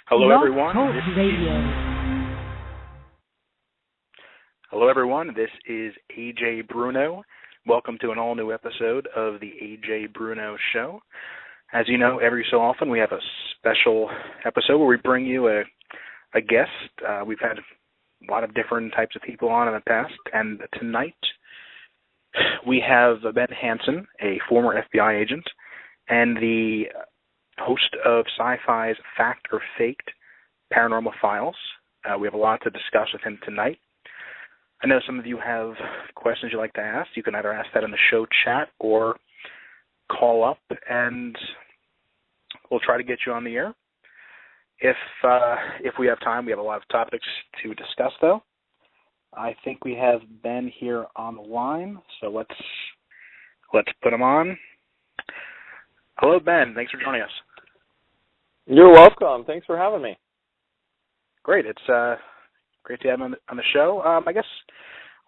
Hello, everyone. Hello, everyone. This is Ajay Bruno. Welcome to an all-new episode of the Ajay Bruno Show. As you know, every so often we have a special episode where we bring you a guest. We've had a lot of different types of people on in the past, and tonight we have Ben Hansen, a former FBI agent, and the host of SyFy's Fact or Faked Paranormal Files. We have a lot to discuss with him tonight. I know some of you have questions you'd like to ask. You can either ask that in the show chat or call up, and we'll try to get you on the air. If we have time, we have a lot of topics to discuss, though. I think we have Ben here on the line, so let's put him on. Hello, Ben. Thanks for joining us. You're welcome. Thanks for having me. Great. It's great to have him on the show. I guess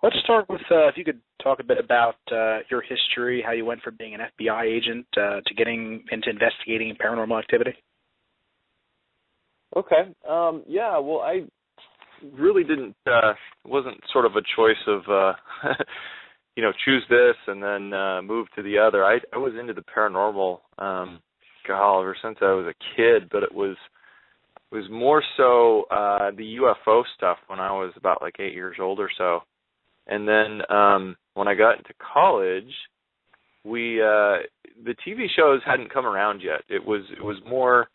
let's start with if you could talk a bit about your history, how you went from being an FBI agent to getting into investigating paranormal activity. Okay. Yeah, well, I really didn't, wasn't sort of a choice of, choose this and then move to the other. I was into the paranormal, ever since I was a kid, but it was more so the UFO stuff when I was about like 8 years old or so. And then when I got into college, the TV shows hadn't come around yet. It was more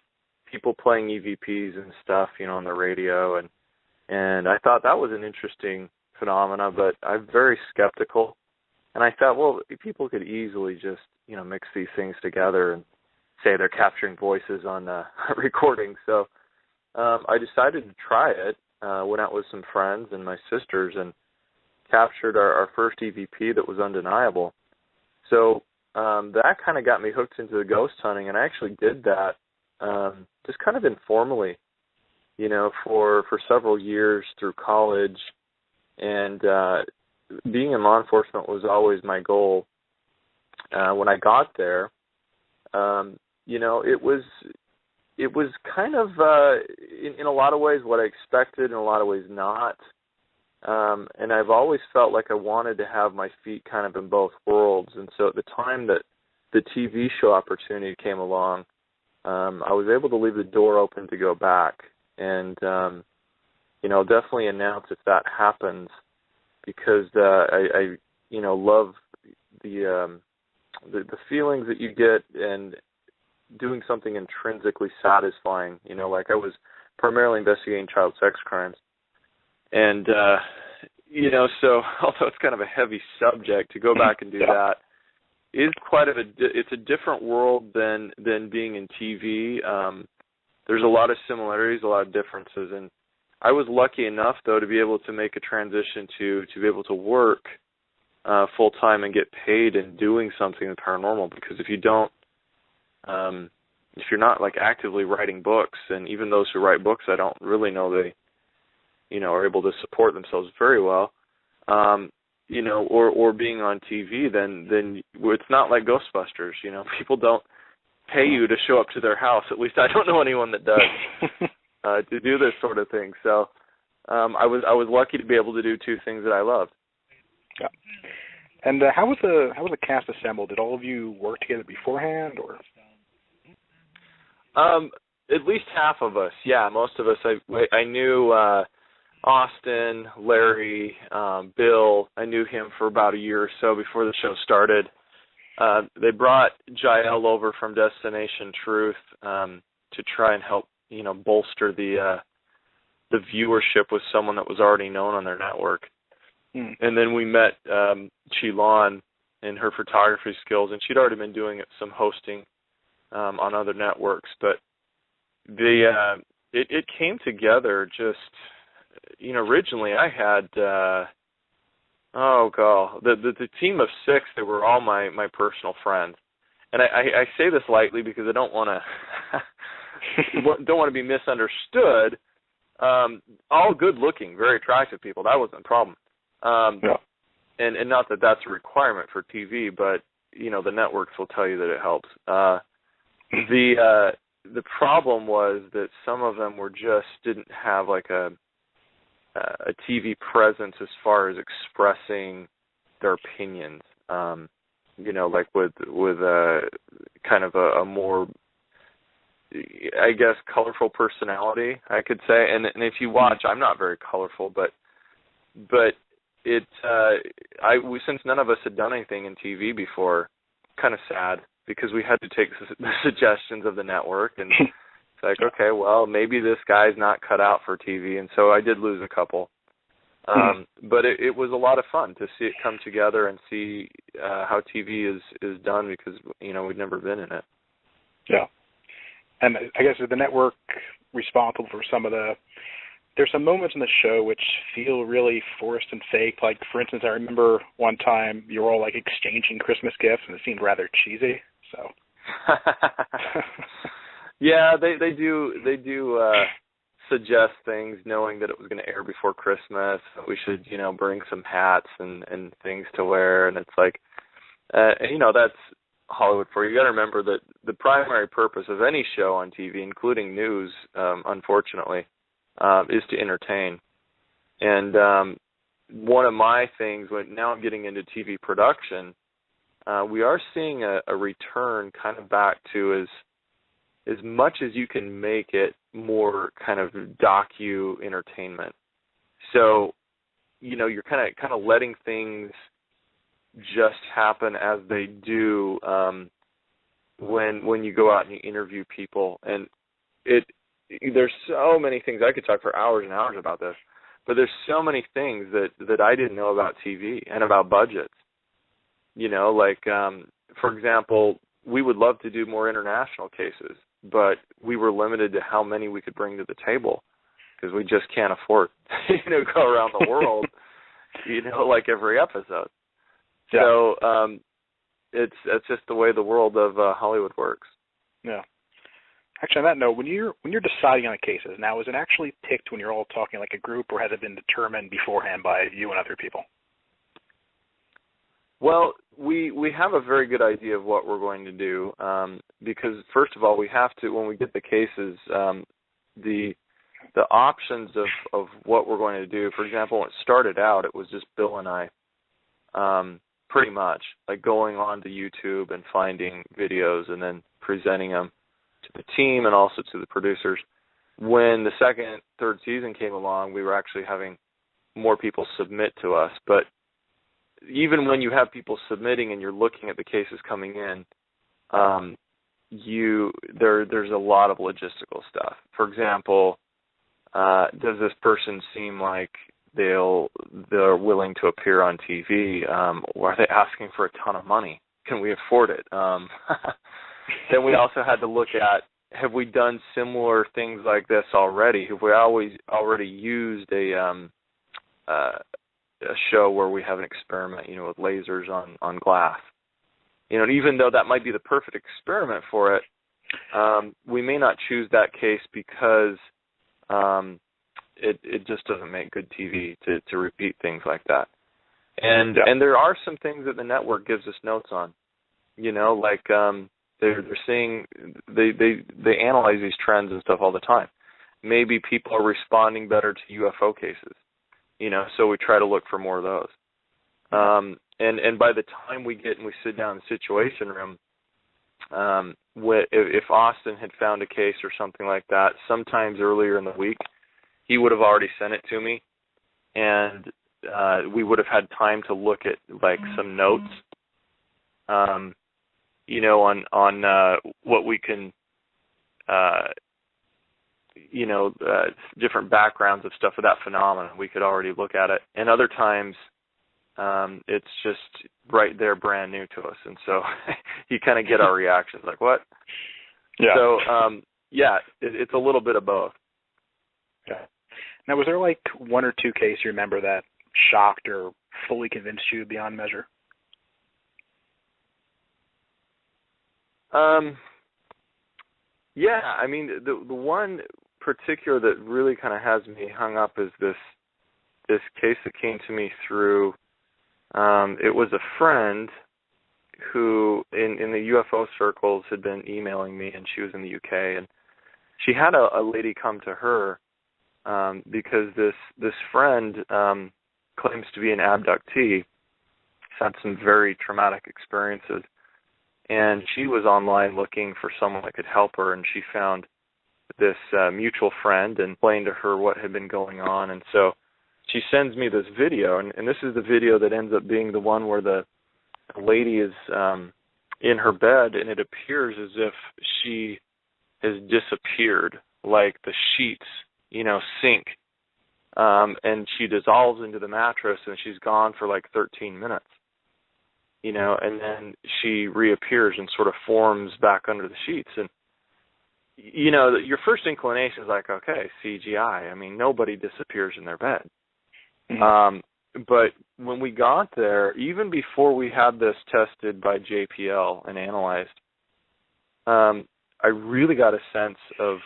people playing EVPs and stuff, on the radio, and I thought that was an interesting phenomena, but I'm very skeptical. And I thought, well, people could easily just, mix these things together and say they're capturing voices on recording. So I decided to try it. Went out with some friends and my sisters and captured our first EVP that was undeniable. So that kind of got me hooked into the ghost hunting, and I actually did that just kind of informally, for several years through college. And being in law enforcement was always my goal. When I got there, it was kind of, in a lot of ways, what I expected, in a lot of ways not. And I've always felt like I wanted to have my feet kind of in both worlds. And so at the time that the TV show opportunity came along, I was able to leave the door open to go back. And, definitely announce if that happens, because I love the feelings that you get and doing something intrinsically satisfying. Like I was primarily investigating child sex crimes. And, so although it's kind of a heavy subject, to go back and do that is it's a different world than being in TV. There's a lot of similarities, a lot of differences. And I was lucky enough, though, to be able to make a transition to be able to work full-time and get paid in doing something paranormal, because if you don't, if you're not like actively writing books, and even those who write books, I don't really know they, are able to support themselves very well, or being on TV, then it's not like Ghostbusters. People don't pay you to show up to their house. At least I don't know anyone that does to do this sort of thing. So I was lucky to be able to do two things that I loved. Yeah. And how was the cast assembled? Did all of you work together beforehand, or? At least half of us. Yeah, most of us. I knew Austin, Larry, Bill. I knew him for about a year or so before the show started. They brought Jael over from Destination Truth to try and help, bolster the viewership with someone that was already known on their network. And then we met Chilon and her photography skills, and she'd already been doing some hosting on other networks. But it came together just, originally I had, the team of 6, they were all my personal friends. And I say this lightly because I don't want to be misunderstood. All good-looking, very attractive people. That wasn't a problem. And not that that's a requirement for TV, but the networks will tell you that it helps. the problem was that some of them didn't have like a TV presence as far as expressing their opinions. Like with kind of a more, I guess, colorful personality, I could say. And if you watch, I'm not very colorful, but since none of us had done anything in TV before, kind of sad, because we had to take the suggestions of the network, and it's like, okay, well, maybe this guy's not cut out for TV, and so I did lose a couple. But it was a lot of fun to see it come together and see how TV is done, because we'd never been in it. Yeah, and I guess is the network responsible for there's some moments in the show which feel really forced and fake. Like, for instance, I remember one time you were all like exchanging Christmas gifts, and it seemed rather cheesy. So. Yeah, they do suggest things, knowing that it was going to air before Christmas. We should, bring some hats and things to wear, and it's like, that's Hollywood for you. You got to remember that the primary purpose of any show on TV, including news, unfortunately, is to entertain. And one of my things, now I'm getting into TV production, we are seeing a return kind of back to as much as you can make it more kind of docu entertainment. So, you're kind of letting things just happen as they do when you go out and you interview people. And there's so many things. I could talk for hours and hours about this, but there's so many things that I didn't know about TV and about budgets. For example, we would love to do more international cases, but we were limited to how many we could bring to the table, because we just can't afford go around the world, like every episode. Yeah. So it's just the way the world of Hollywood works. Yeah. Actually, on that note, when you're deciding on cases, now, is it actually picked when you're all talking like a group, or has it been determined beforehand by you and other people? Well, we have a very good idea of what we're going to do, because first of all, we have to, when we get the cases, the options of what we're going to do. For example, when it started out, it was just Bill and I, pretty much, like going on to YouTube and finding videos and then presenting them to the team and also to the producers. When the second, third season came along, we were actually having more people submit to us. But even when you have people submitting and you're looking at the cases coming in, there's a lot of logistical stuff. For example, does this person seem like they're willing to appear on TV? Or are they asking for a ton of money? Can we afford it? Then we also had to look at, have we done similar things like this already? Have we already used a show where we have an experiment, with lasers on glass? Even though that might be the perfect experiment for it, we may not choose that case because it just doesn't make good TV to repeat things like that. And there are some things that the network gives us notes on. They're seeing, they analyze these trends and stuff all the time. Maybe people are responding better to UFO cases, so we try to look for more of those. And by the time we sit down in the Situation Room, if Austin had found a case or something like that, sometimes earlier in the week, he would have already sent it to me, and we would have had time to look at like some notes, on what we can, different backgrounds of stuff of that phenomenon. We could already look at it, and other times it's just right there, brand new to us, and so you kind of get our reactions like, what? Yeah. So it's a little bit of both. Yeah. Now, was there like one or two cases you remember that shocked or fully convinced you beyond measure? Yeah, I mean, the one particular that really kind of has me hung up is this case that came to me through, it was a friend who in the UFO circles had been emailing me, and she was in the UK, and she had a lady come to her because this friend claims to be an abductee. She's had some very traumatic experiences, and she was online looking for someone that could help her, and she found this mutual friend and explained to her what had been going on. And so she sends me this video, and this is the video that ends up being the one where the lady is in her bed, and it appears as if she has disappeared, like the sheets, sink, and she dissolves into the mattress, and she's gone for like 13 minutes, and then she reappears and sort of forms back under the sheets. And, your first inclination is like, okay, CGI. I mean, nobody disappears in their bed. Mm-hmm. But when we got there, even before we had this tested by JPL and analyzed, I really got a sense of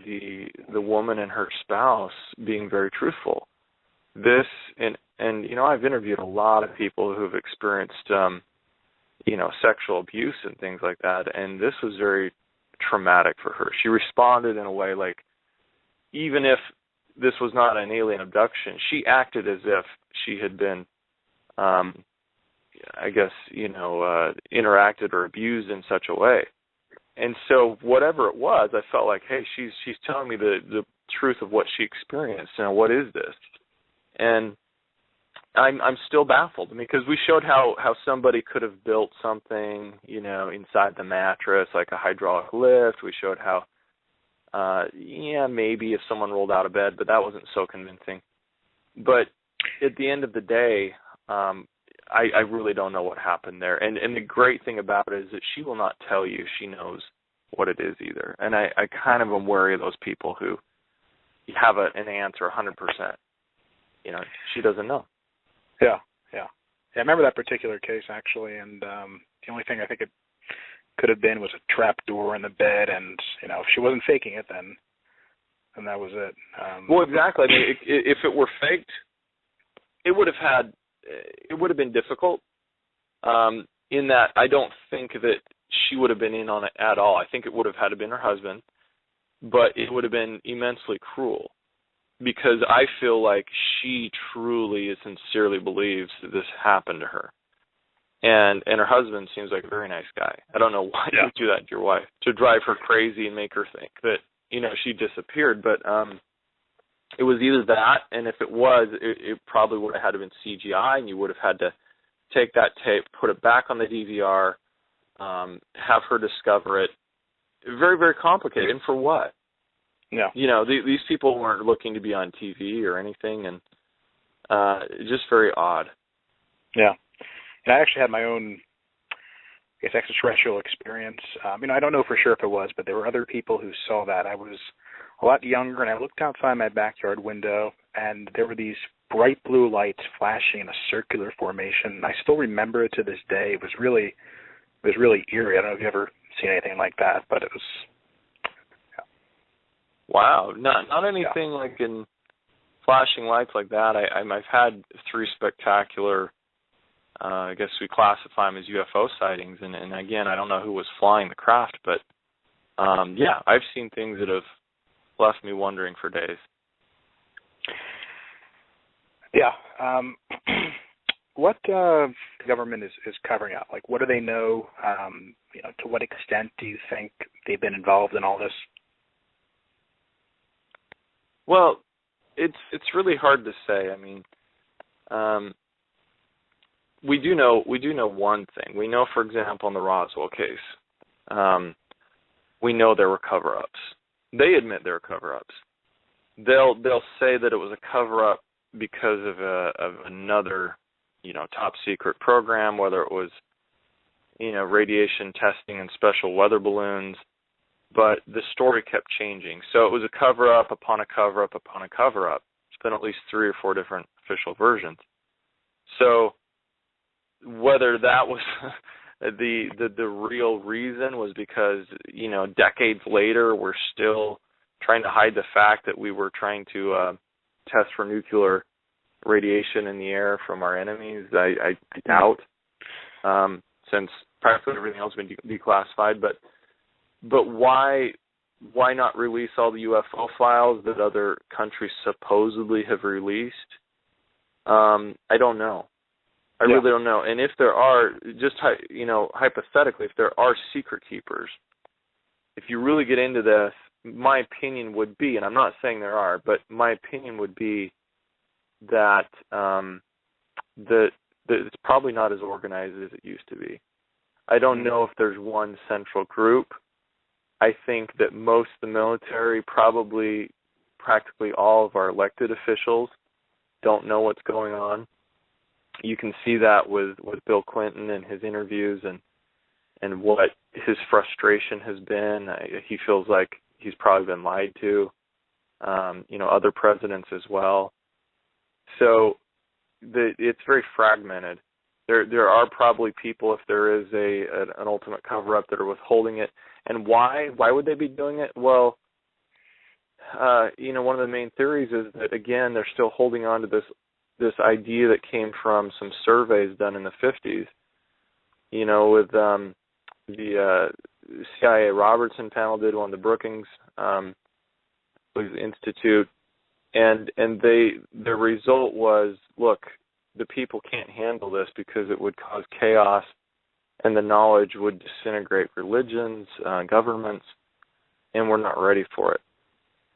the woman and her spouse being very truthful. This and I've interviewed a lot of people who have experienced sexual abuse and things like that, and this was very traumatic for her. She responded in a way like, even if this was not an alien abduction, she acted as if she had been, interacted or abused in such a way. And so whatever it was, I felt like, hey, she's telling me the truth of what she experienced. What is this? And I'm still baffled. I mean, because we showed how somebody could have built something, inside the mattress, like a hydraulic lift. We showed how, maybe if someone rolled out of bed, but that wasn't so convincing. But at the end of the day, I really don't know what happened there. And the great thing about it is that she will not tell you she knows what it is either. And I kind of am wary of those people who have an answer 100%. She doesn't know. Yeah. I remember that particular case, actually, and the only thing I think it could have been was a trap door in the bed, and, if she wasn't faking it, then that was it. Well, exactly. I mean, if it were faked, it would have been difficult, in that I don't think that she would have been in on it at all. I think it would have had to been her husband, but it would have been immensely cruel, because I feel like she truly and sincerely believes that this happened to her. And her husband seems like a very nice guy. I don't know why you would do that to your wife, to drive her crazy and make her think that, she disappeared. But it was either that, and if it was, it probably would have had to been CGI, and you would have had to take that tape, put it back on the DVR, have her discover it. Very, very complicated. And for what? Yeah. These people weren't looking to be on TV or anything, and just very odd. Yeah. And I actually had my own, extraterrestrial experience. I don't know for sure if it was, but there were other people who saw that. I was a lot younger, and I looked outside my backyard window, and there were these bright blue lights flashing in a circular formation. I still remember it to this day. It was really eerie. I don't know if you've ever seen anything like that, but it was. Yeah. Wow, not anything like in flashing lights like that. I've had 3 spectacular. I guess we classify them as UFO sightings, and again, I don't know who was flying the craft, but I've seen things that have left me wondering for days. Yeah. What the government is covering up? Like, what do they know? To what extent do you think they've been involved in all this? Well, it's really hard to say. I mean, we do know one thing. We know, for example, in the Roswell case, we know there were cover-ups. They admit there were cover-ups. They'll say that it was a cover-up because of another, top secret program, whether it was, radiation testing and special weather balloons. But the story kept changing. So it was a cover-up upon a cover-up upon a cover-up. It's been at least 3 or 4 different official versions. So whether that was the real reason was because, decades later we're still trying to hide the fact that we were trying to test for nuclear radiation in the air from our enemies, I doubt, since practically everything else has been declassified. But why why not release all the UFO files that other countries supposedly have released? I don't know. I really don't know. And if there are, just hypothetically, if there are secret keepers, if you really get into this, my opinion would be, and I'm not saying there are, but my opinion would be that that it's probably not as organized as it used to be. I don't know if there's one central group. I think that most of the military, probably practically all of our elected officials, don't know what's going on. You can see that with Bill Clinton and his interviews and what his frustration has been. He feels like he's probably been lied to. Other presidents as well. So it's very fragmented. There are probably people, if there is an ultimate cover-up, that are withholding it. And why? Why would they be doing it? Well, one of the main theories is that, again, they're still holding on to this idea that came from some surveys done in the 50s, with the CIA Robertson panel did one, the Brookings Institute, and the result was, look, the people can't handle this because it would cause chaos, and the knowledge would disintegrate religions, governments, and we're not ready for it.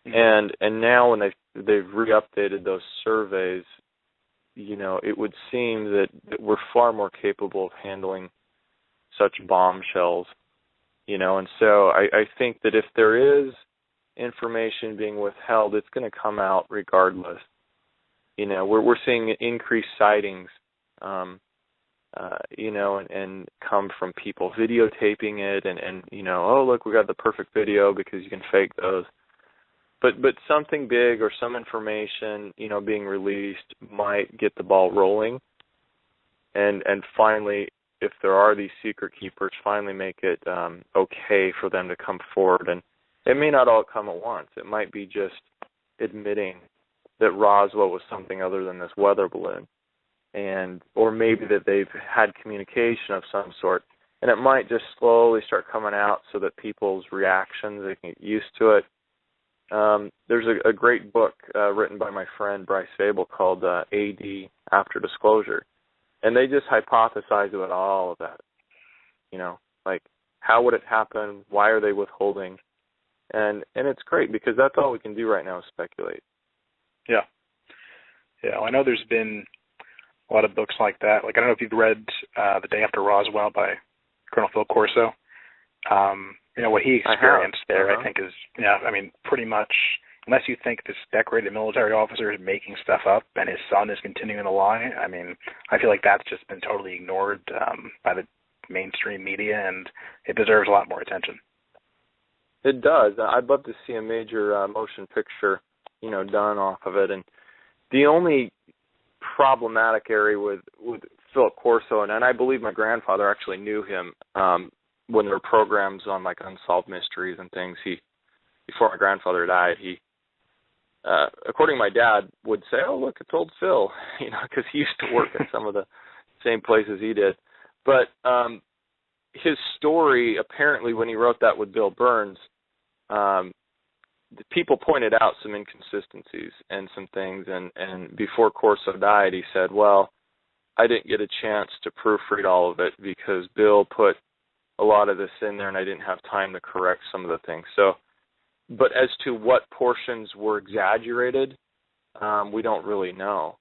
And now when they've re-updated those surveys, it would seem that we're far more capable of handling such bombshells, and so I think that if there is information being withheld, it's going to come out regardless. We're seeing increased sightings, and come from people videotaping it and oh, look, we got the perfect video because you can fake those. But something big or some information, being released might get the ball rolling. And finally, if there are these secret keepers, finally make it okay for them to come forward. And it may not all come at once. It might be just admitting that Roswell was something other than this weather balloon, or maybe that they've had communication of some sort. And it might just slowly start coming out so that people's reactions, they can get used to it. There's a great book written by my friend Bryce Fable called AD, After Disclosure. And they just hypothesize about all of that. Like, how would it happen? Why are they withholding? And it's great because that's all we can do right now is speculate. Yeah. Well, I know there's been a lot of books like that. Like, I don't know if you've read The Day After Roswell by Colonel Phil Corso. What he experienced there, I think, is, pretty much, unless you think this decorated military officer is making stuff up and his son is continuing to lie, I feel like that's just been totally ignored by the mainstream media, and it deserves a lot more attention. It does. I'd love to see a major motion picture, done off of it. And the only problematic area with Philip Corso, and I believe my grandfather actually knew him when there were programs on like unsolved mysteries and things. Before my grandfather died, he, according to my dad, would say, "Oh, look, it's old Phil," because he used to work at some of the same places he did. But his story, apparently, when he wrote that with Bill Burns, the people pointed out some inconsistencies and some things, and before Corso died, he said, well, I didn't get a chance to proofread all of it because Bill put a lot of this in there and I didn't have time to correct some of the things. So, but as to what portions were exaggerated, we don't really know.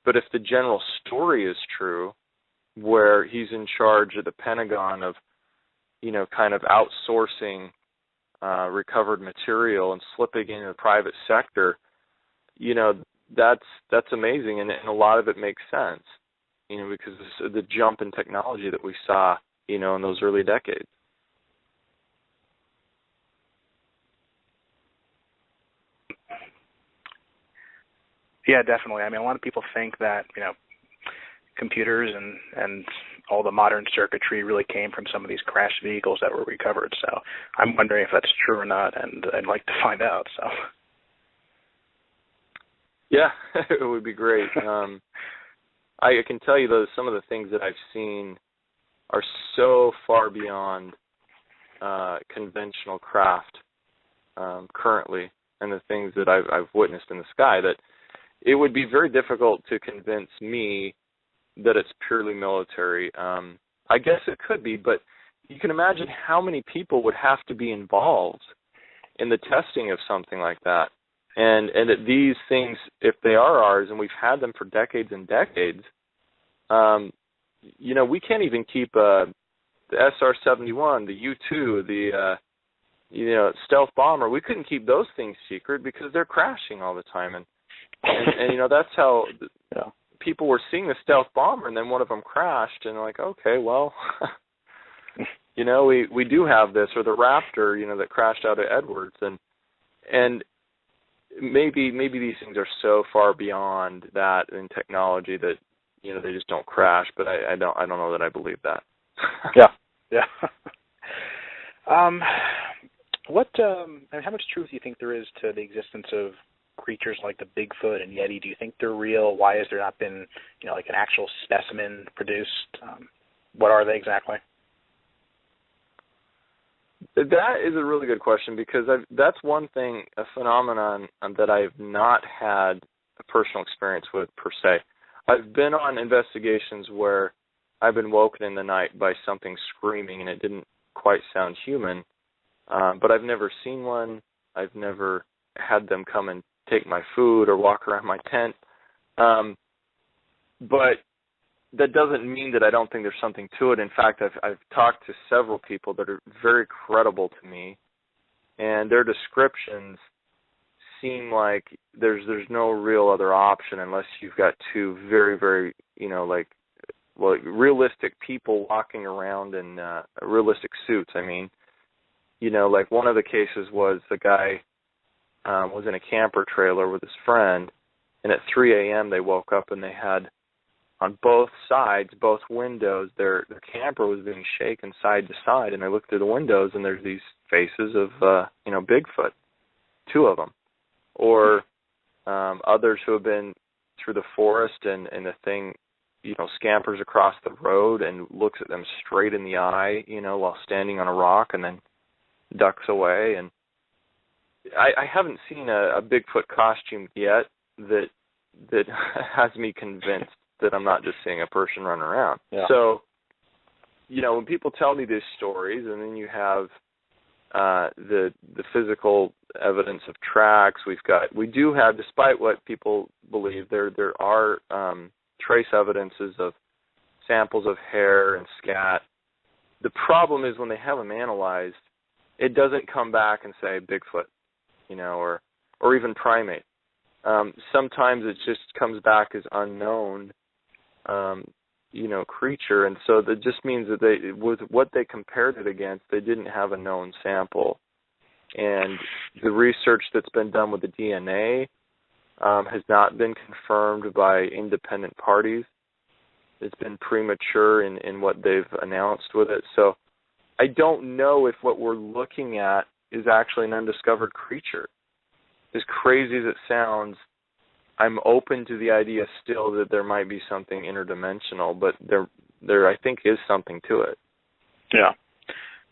But if the general story is true, where he's in charge of the Pentagon of, kind of outsourcing recovered material and slipping into the private sector, that's amazing, and a lot of it makes sense, because of the jump in technology that we saw, in those early decades. Yeah, definitely. A lot of people think that, computers and all the modern circuitry really came from some of these crashed vehicles that were recovered. So I'm wondering if that's true or not, and I'd like to find out. So. Yeah, it would be great. I can tell you, though, some of the things that I've seen are so far beyond conventional craft currently and the things that I've witnessed in the sky, that it would be very difficult to convince me that it's purely military. I guess it could be, but you can imagine how many people would have to be involved in the testing of something like that. And that these things, if they are ours, and we've had them for decades and decades, we can't even keep the SR-71, the U-2, the stealth bomber. We couldn't keep those things secret because they're crashing all the time, and that's how people were seeing the stealth bomber, and then one of them crashed, and they're like, okay, well, we do have this, or the Raptor, that crashed out at Edwards, and maybe these things are so far beyond that in technology that they just don't crash, but I don't know that I believe that. Yeah. How much truth do you think there is to the existence of creatures like the Bigfoot and Yeti? Do you think they're real? Why has there not been, like an actual specimen produced? What are they exactly? That is a really good question, because that's one thing, a phenomenon that I've not had a personal experience with per se. I've been on investigations where I've been woken in the night by something screaming, and it didn't quite sound human, but I've never seen one. I've never had them come and take my food or walk around my tent. But that doesn't mean that I don't think there's something to it. In fact, I've talked to several people that are very credible to me, and their descriptions seem like there's no real other option unless you've got two very, very, realistic people walking around in realistic suits. I mean, like one of the cases was the guy was in a camper trailer with his friend, and at 3 a.m. they woke up and they had on both sides, both windows, their camper was being shaken side to side, and they looked through the windows and there's these faces of Bigfoot, two of them, or others who have been through the forest and the thing scampers across the road and looks at them straight in the eye, while standing on a rock, and then ducks away. And I haven't seen a Bigfoot costume yet that has me convinced that I'm not just seeing a person run around. Yeah. So, when people tell me these stories, and then you have the physical evidence of tracks, we do have, despite what people believe, there are trace evidences of samples of hair and scat. The problem is when they have them analyzed, it doesn't come back and say Bigfoot, or even primate. Sometimes it just comes back as unknown, creature, and so that just means that with what they compared it against, they didn't have a known sample. And the research that's been done with the DNA has not been confirmed by independent parties. It's been premature in what they've announced with it. So I don't know if what we're looking at is actually an undiscovered creature. As crazy as it sounds, I'm open to the idea still that there might be something interdimensional, but there I think is something to it. Yeah.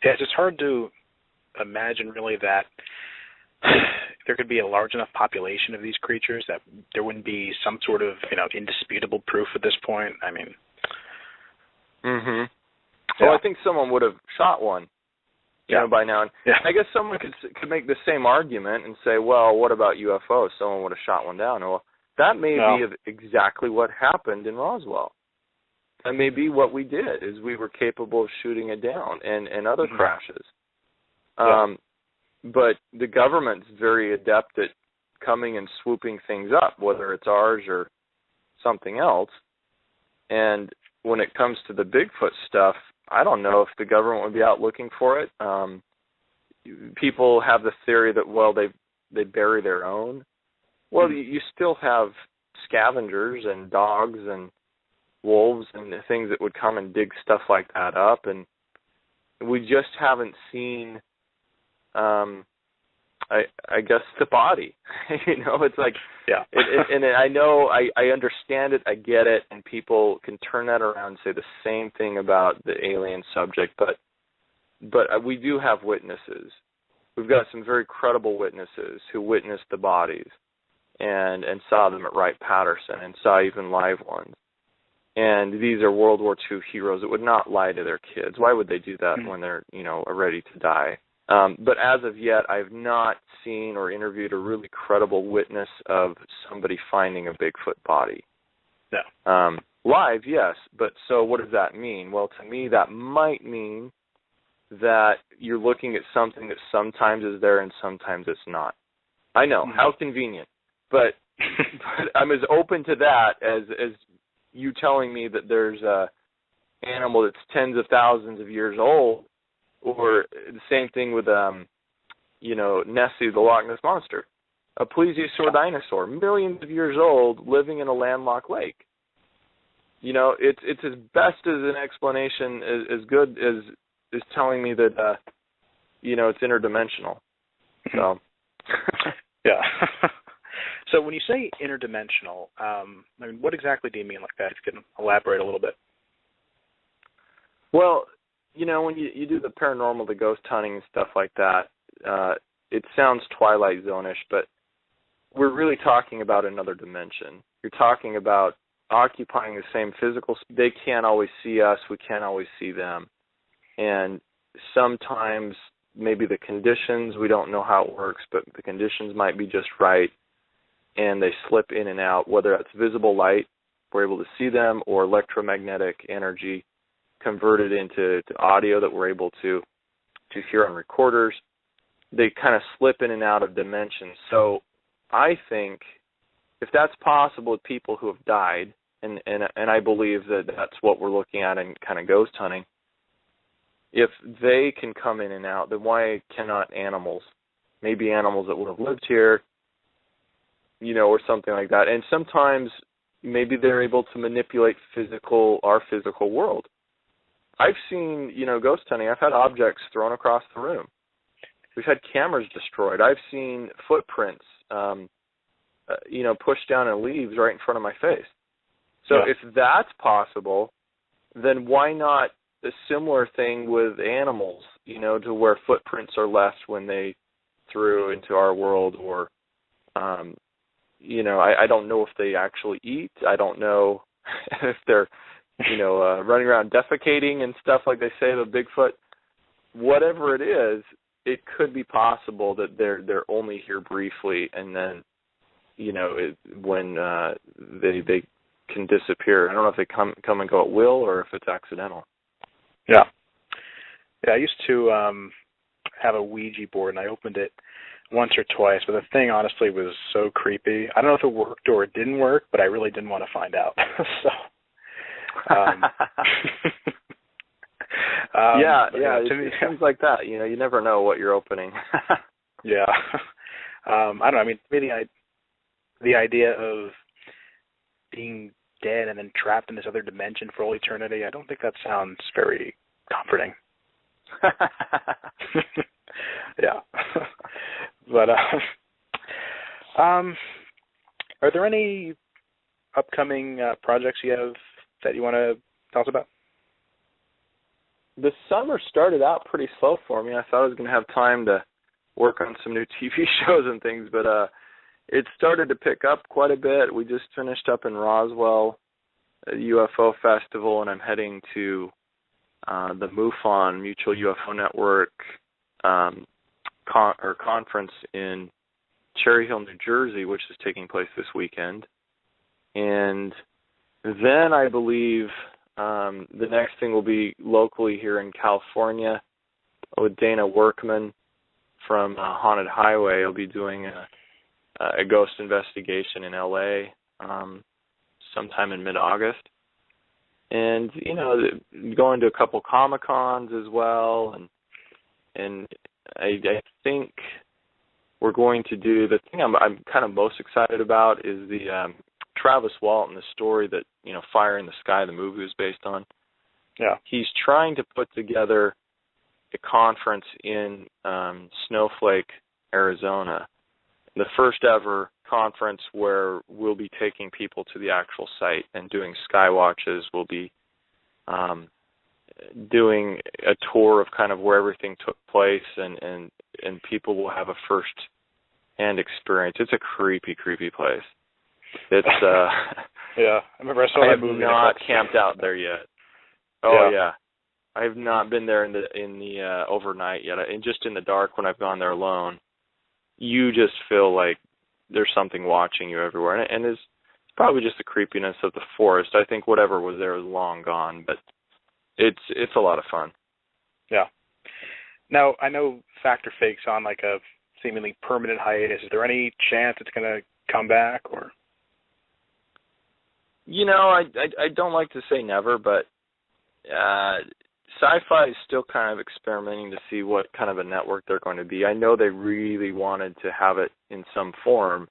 Yeah, it's just hard to imagine really that there could be a large enough population of these creatures that there wouldn't be some sort of, indisputable proof at this point. I mean. Mhm. Yeah. Well, I think someone would have shot one, by now. And yeah. I guess someone could make the same argument and say, well, what about UFOs? Someone would have shot one down. Well, that may be exactly what happened in Roswell. That may be what we did, is we were capable of shooting it down and other crashes. But the government's very adept at coming and swooping things up, whether it's ours or something else. And when it comes to the Bigfoot stuff, I don't know if the government would be out looking for it. People have the theory that, well, they bury their own. Well, you still have scavengers and dogs and wolves and the things that would come and dig stuff like that up, and we just haven't seen, I guess, the body. It's like, and I know, I understand it, I get it, and people can turn that around and say the same thing about the alien subject, but we do have witnesses, we've got some very credible witnesses who witnessed the bodies and saw them at Wright-Patterson and saw even live ones. And these are World War II heroes that would not lie to their kids. Why would they do that when they're, are ready to die? But as of yet, I've not seen or interviewed a really credible witness of somebody finding a Bigfoot body. No. Live, yes, but so what does that mean? Well, to me, that might mean that you're looking at something that sometimes is there and sometimes it's not. I know, how convenient, but I'm as open to that as you telling me that there's a animal that's tens of thousands of years old, or the same thing with Nessie, the Loch Ness Monster, a plesiosaur dinosaur, millions of years old, living in a landlocked lake. It's as best as an explanation as good as telling me that it's interdimensional. So yeah. So when you say interdimensional, what exactly do you mean like that? If you can elaborate a little bit. Well, when you do the paranormal, the ghost hunting and stuff like that, it sounds Twilight Zone-ish, but we're really talking about another dimension. You're talking about occupying the same physical space. They can't always see us. We can't always see them. And sometimes maybe the conditions, we don't know how it works, but the conditions might be just right, and they slip in and out, whether it's visible light, we're able to see them, or electromagnetic energy converted into audio that we're able to hear on recorders. They kind of slip in and out of dimensions. So I think if that's possible with people who have died, and I believe that that's what we're looking at in kind of ghost hunting, if they can come in and out, then why cannot animals? Maybe animals that would have lived here, or something like that. And sometimes maybe they're able to manipulate our physical world. I've seen, ghost hunting. I've had objects thrown across the room. We've had cameras destroyed. I've seen footprints, pushed down in leaves right in front of my face. So if that's possible, then why not a similar thing with animals, to where footprints are left when they threw into our world, or, I don't know if they actually eat. I don't know if they're, running around defecating and stuff like they say with Bigfoot. Whatever it is, it could be possible that they're only here briefly, and then, when they can disappear. I don't know if they come and go at will, or if it's accidental. Yeah. Yeah, I used to have a Ouija board, and I opened it once or twice, but the thing honestly was so creepy. I don't know if it worked or it didn't work, but I really didn't want to find out. So. It seems like that. You never know what you're opening. Yeah. I don't know. I mean, maybe the idea of being dead and then trapped in this other dimension for all eternity, I don't think that sounds very comforting. Yeah. But are there any upcoming projects you have that you want to tell us about? The summer started out pretty slow for me. I thought I was going to have time to work on some new TV shows and things, but it started to pick up quite a bit. We just finished up in Roswell, a UFO festival, and I'm heading to the MUFON, Mutual UFO Network, conference in Cherry Hill, New Jersey, which is taking place this weekend. And then I believe the next thing will be locally here in California with Dana Workman from Haunted Highway. I'll be doing a ghost investigation in L.A. Sometime in mid-August. And, going to a couple Comic-Cons as well. And I think we're going to do, the thing I'm kind of most excited about is the Travis Walton, the story that, Fire in the Sky, the movie was based on. Yeah. He's trying to put together a conference in Snowflake, Arizona, the first ever conference where we'll be taking people to the actual site and doing sky watches. We'll be doing a tour of kind of where everything took place, and people will have a first-hand experience. It's a creepy place. It's yeah, I remember I saw that movie. I have not camped out there yet. Oh yeah. I have not been there in the overnight yet. And just in the dark when I've gone there alone, you just feel like there's something watching you everywhere. And it's probably just the creepiness of the forest. I think whatever was there was long gone, but it's a lot of fun. Yeah. Now, I know Factor Fake's on like a seemingly permanent hiatus. Is there any chance it's going to come back, or? You know, I don't like to say never, but SyFy is still kind of experimenting to see what kind of a network they're going to be. I know they really wanted to have it in some form.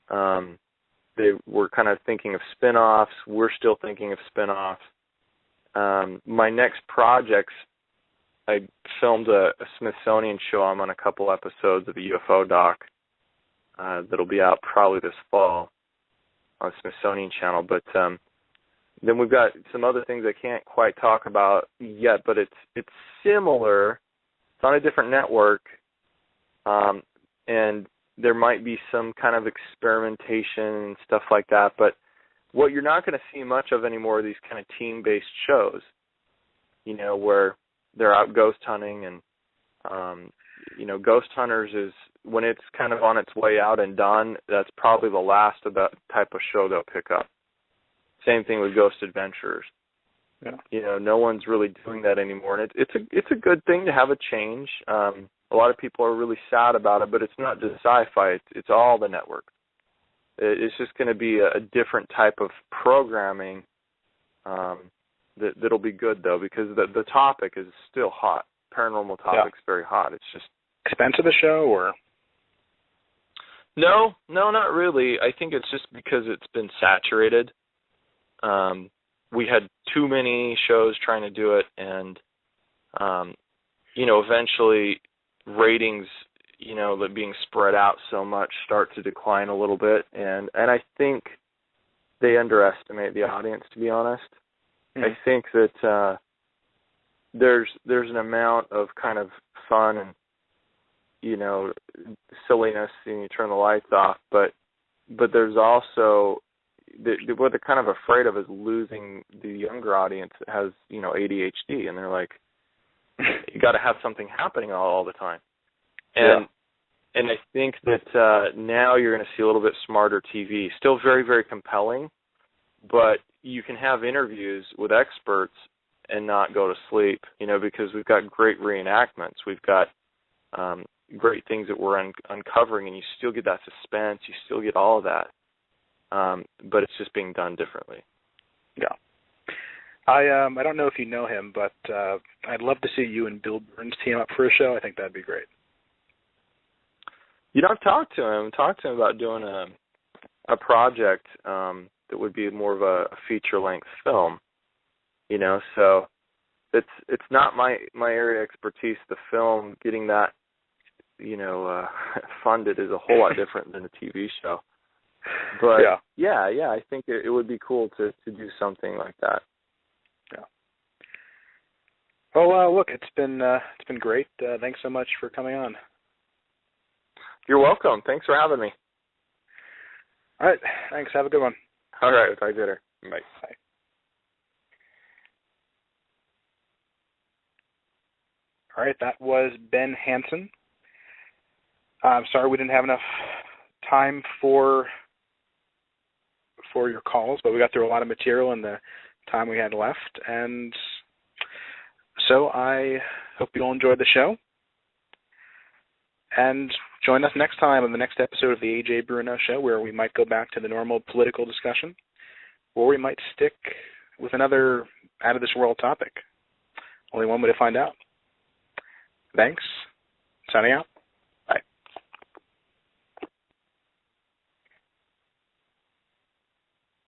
They were kind of thinking of spin-offs. We're still thinking of spin-offs. My next projects, I filmed a Smithsonian show. I'm on a couple episodes of a UFO doc that'll be out probably this fall on the Smithsonian Channel. But then we've got some other things I can't quite talk about yet, but it's similar. It's on a different network, and there might be some kind of experimentation and stuff like that. But what you're not going to see much of anymore are these kind of team-based shows, you know, where they're out ghost hunting. And, you know, Ghost Hunters is, when it's kind of on its way out and done, that's probably the last of that type of show they'll pick up. Same thing with Ghost Adventurers. Yeah. You know, no one's really doing that anymore, and it's a good thing to have a change. A lot of people are really sad about it, but it's not just SyFy; it's all the networks. It's just going to be a different type of programming that'll be good though, because the topic is still hot. Paranormal topic's very hot. It's just expensive a show, or? No, not really. I think it's just because it's been saturated. We had too many shows trying to do it, and you know, eventually ratings, you know, that being spread out so much start to decline a little bit, and I think they underestimate the audience, to be honest. Mm-hmm. I think that there's an amount of kind of fun and, you know, silliness, and you turn the lights off, but there's also what they're kind of afraid of is losing the younger audience that has, you know, ADHD, and they're like, you got to have something happening all the time. And I think that now you're going to see a little bit smarter TV. Still very, very compelling, but you can have interviews with experts and not go to sleep, you know, because we've got great reenactments. We've got great things that we're uncovering, and you still get that suspense. You still get all of that. But it's just being done differently. Yeah. I don't know if you know him, but I'd love to see you and Bill Burns team up for a show. I think that'd be great. You know, I've talked to him about doing a project that would be more of a feature-length film. You know, so it's not my area of expertise. The film, getting that, you know, funded is a whole lot different than a TV show. But yeah, I think it would be cool to do something like that. Yeah. Well, look, it's been great. Thanks so much for coming on. You're welcome. Thanks for having me. All right. Thanks. Have a good one. All right. We'll talk later. Bye. Bye. All right. That was Ben Hansen. I'm sorry we didn't have enough time for your calls, but we got through a lot of material in the time we had left, and so I hope you all enjoyed the show. And join us next time on the next episode of the Ajay Bruno Show, where we might go back to the normal political discussion, or we might stick with another out-of-this-world topic. Only one way to find out. Thanks. Signing out.